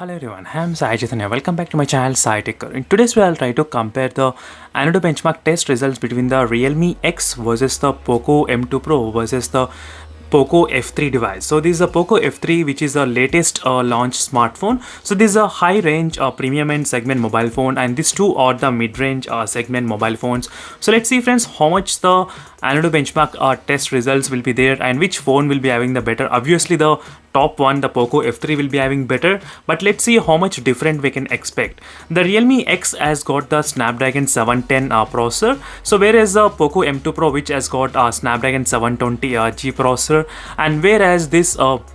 Hello everyone, I am Sai Chaitanya. Welcome back to my channel Sai Tech. In today's video, I'll try to compare the Antutu benchmark test results between the Realme X versus the POCO M2 Pro versus the POCO F3 device. So this is a POCO F3, which is the latest launch smartphone. So this is a high range premium end segment mobile phone, and these two are the mid range segment mobile phones. So let's see friends how much the Antutu benchmark test results will be there and which phone will be having the better. Obviously the top one, the POCO F3 will be having better, but let's see how much different we can expect. The Realme X has got the Snapdragon 710 processor, so whereas the POCO M2 Pro, which has got Snapdragon 720G processor, and whereas this POCO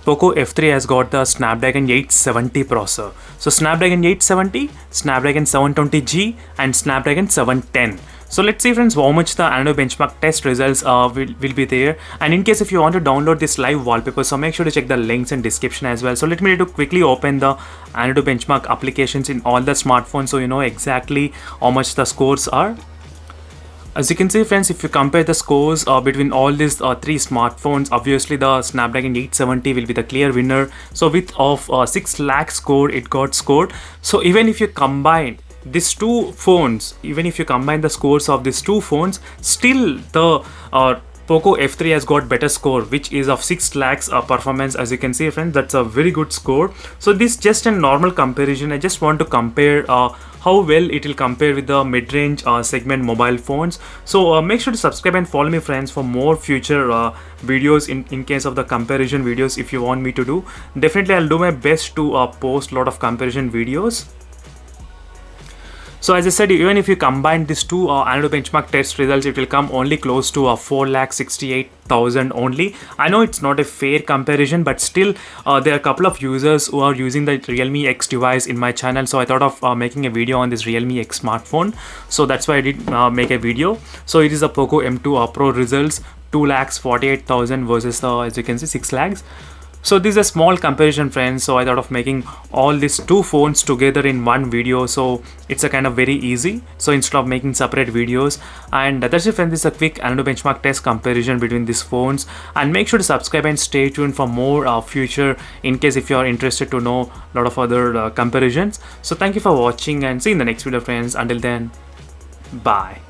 F3 has got the Snapdragon 870 processor. So Snapdragon 870, Snapdragon 720G and Snapdragon 710. So let's see friends how much the Antutu benchmark test results will be there. And in case if you want to download this live wallpaper, so make sure to check the links in description as well. So let me quickly open the Antutu benchmark applications in all the smartphones so you know exactly how much the scores are. As you can see friends, if you compare the scores between all these three smartphones, obviously the Snapdragon 870 will be the clear winner. So with of 6 lakh score it got scored. So even if you combine these two phones, even if you combine the scores of these two phones, still the POCO F3 has got better score, which is of 6 lakhs performance. As you can see friends, that's a very good score. So this is just a normal comparison. I just want to compare how well it will compare with the mid-range segment mobile phones. So make sure to subscribe and follow me friends for more future videos in case of the comparison videos. If you want me to do, definitely I'll do my best to post a lot of comparison videos. So as I said, even if you combine these two Antutu benchmark test results, it will come only close to 4,68,000 only. I know it's not a fair comparison, but still there are a couple of users who are using the Realme X device in my channel. So I thought of making a video on this Realme X smartphone. So that's why I did make a video. So it is a POCO M2 Pro results, 2,48,000 versus as you can see 6 lakhs. So this is a small comparison friends, so I thought of making all these two phones together in one video, so it's a kind of very easy. So instead of making separate videos, and that's it friends, this is a quick Antutu benchmark test comparison between these phones. And make sure to subscribe and stay tuned for more future, in case if you are interested to know a lot of other comparisons. So thank you for watching and see you in the next video friends. Until then, bye.